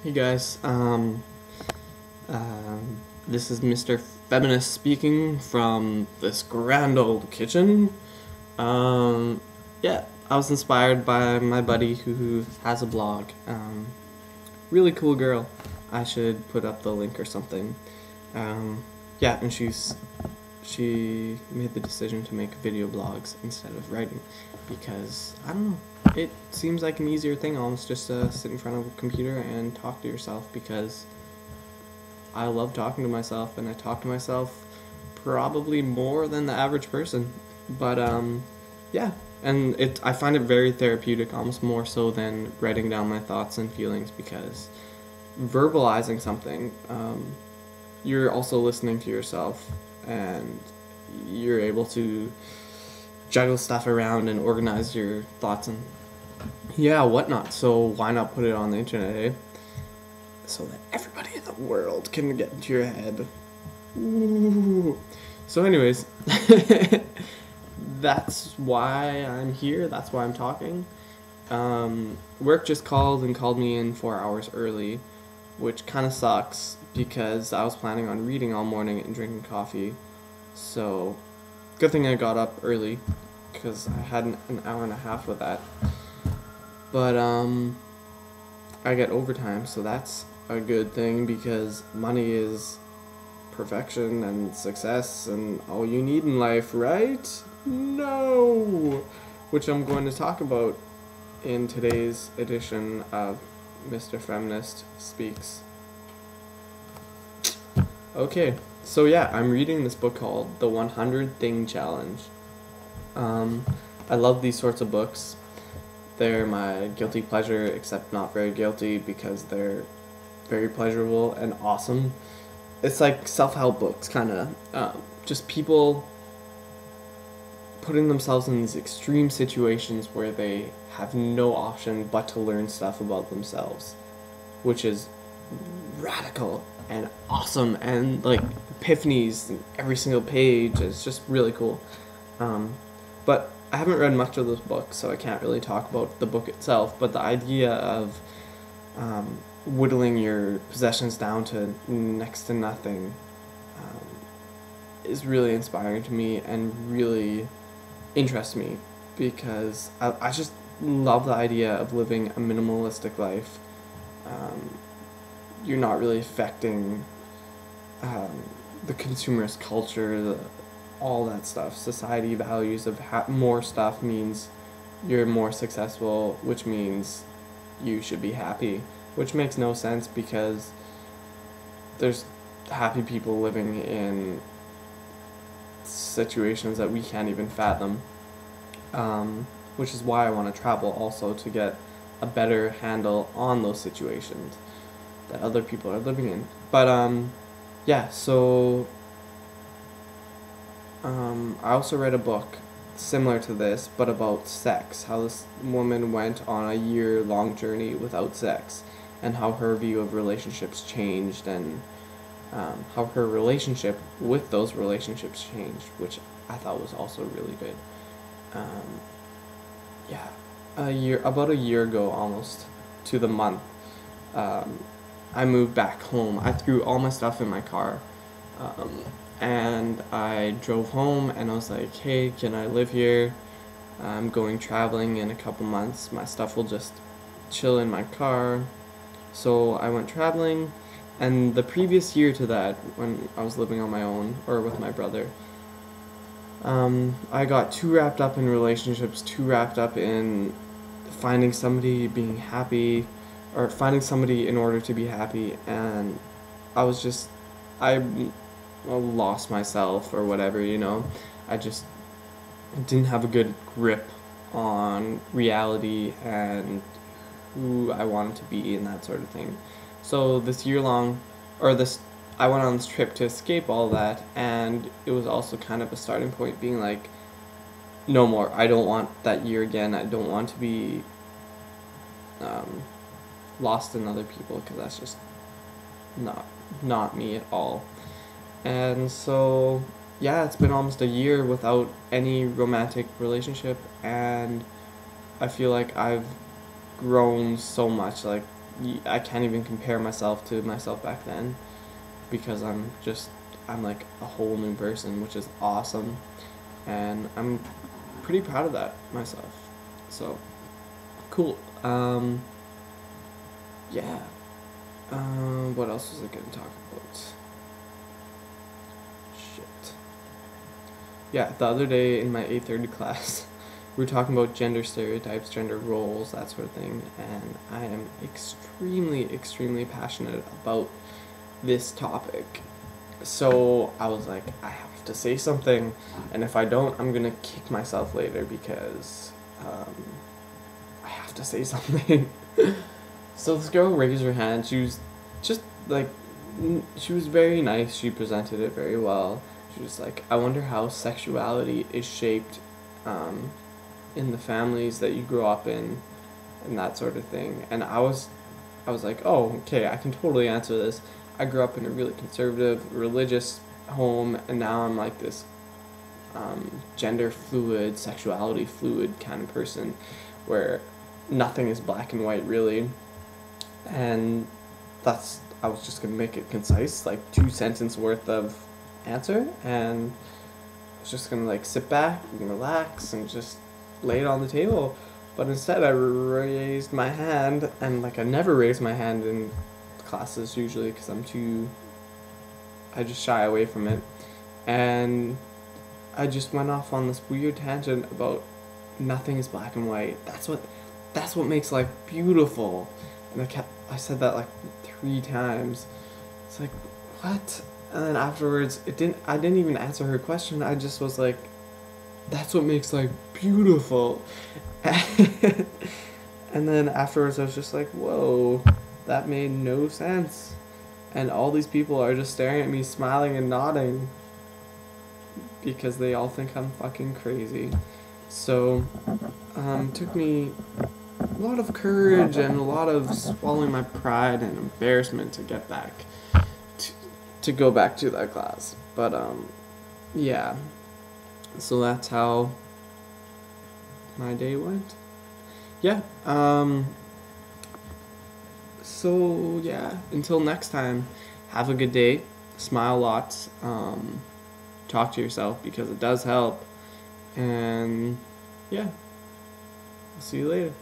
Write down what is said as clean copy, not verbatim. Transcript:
Hey guys, this is Mr. Feminist speaking from this grand old kitchen. Um, yeah, I was inspired by my buddy who has a blog. Really cool girl. I should put up the link or something. Yeah, and she made the decision to make video blogs instead of writing because I don't know. It seems like an easier thing almost just to sit in front of a computer and talk to yourself because I love talking to myself and I talk to myself probably more than the average person. But yeah, and I find it very therapeutic, almost more so than writing down my thoughts and feelings because verbalizing something, you're also listening to yourself and you're able to juggle stuff around and organize your thoughts and yeah, whatnot. So why not put it on the internet, eh? So that everybody in the world can get into your head. Ooh. So anyways, that's why I'm here. That's why I'm talking. Work just called me in 4 hours early, which kind of sucks because I was planning on reading all morning and drinking coffee. So, good thing I got up early because I had an hour and a half with that. But I get overtime, so that's a good thing because money is perfection and success and all you need in life, right? No! Which I'm going to talk about in today's edition of Mr. Feminist Speaks. Okay, so yeah, I'm reading this book called The 100 Thing Challenge. I love these sorts of books. They're my guilty pleasure, except not very guilty because they're very pleasurable and awesome. It's like self-help books, kind of. Just people putting themselves in these extreme situations where they have no option but to learn stuff about themselves, which is radical and awesome and like epiphanies in every single page. It's just really cool. But I haven't read much of this book, so I can't really talk about the book itself, but the idea of whittling your possessions down to next to nothing is really inspiring to me and really interests me because I just love the idea of living a minimalistic life. You're not really affecting the consumerist culture, all that stuff. Society values of more stuff means you're more successful, which means you should be happy, which makes no sense because there's happy people living in situations that we can't even fathom, which is why I want to travel also to get a better handle on those situations that other people are living in. But yeah, so I also read a book similar to this, but about sex, how this woman went on a year-long journey without sex, and how her view of relationships changed, and how her relationship with those relationships changed, which I thought was also really good. Yeah, about a year ago, almost to the month, I moved back home. I threw all my stuff in my car. And I drove home and I was like, hey, can I live here? I'm going traveling in a couple months. My stuff will just chill in my car. So I went traveling, and the previous year to that, when I was living on my own or with my brother, I got too wrapped up in relationships, too wrapped up in finding somebody, being happy, or finding somebody in order to be happy, and I lost myself or whatever, you know. I just didn't have a good grip on reality and who I wanted to be and that sort of thing. So I went on this trip to escape all that, and it was also kind of a starting point being like, no more, I don't want that year again. I don't want to be lost in other people because that's just not me at all. And so, yeah, it's been almost a year without any romantic relationship, and I feel like I've grown so much. Like, I can't even compare myself to myself back then, because I'm like a whole new person, which is awesome, and I'm pretty proud of that myself. So cool. Yeah. What else was I gonna talk about? Shit. Yeah, the other day in my 8:30 class, we were talking about gender stereotypes, gender roles, that sort of thing, and I am extremely, extremely passionate about this topic. So I was like, I have to say something, and if I don't, I'm gonna kick myself later because I have to say something. So this girl raised her hand. She was just like, she was very nice. She presented it very well. She was like, I wonder how sexuality is shaped in the families that you grew up in, and that sort of thing. And I was like, oh, okay, I can totally answer this. I grew up in a really conservative, religious home, and now I'm like this gender fluid, sexuality fluid kind of person, where nothing is black and white really. And I was just gonna make it concise, like 2 sentence worth of answer, and I was just gonna like sit back and relax and just lay it on the table. But instead, I raised my hand, and like I never raise my hand in classes usually because I just shy away from it, and I just went off on this weird tangent about nothing is black and white. That's what makes life beautiful. And I said that like 3 times. It's like, what? And then afterwards, I didn't even answer her question. I just was like, that's what makes life beautiful. And then afterwards, I was just like, whoa, that made no sense. And all these people are just staring at me, smiling and nodding, because they all think I'm fucking crazy. So, it took me a lot of courage and a lot of swallowing my pride and embarrassment to get back to go back to that class. But yeah. So that's how my day went. Yeah. So yeah, until next time, have a good day. Smile lots. Talk to yourself because it does help. And yeah, I'll see you later.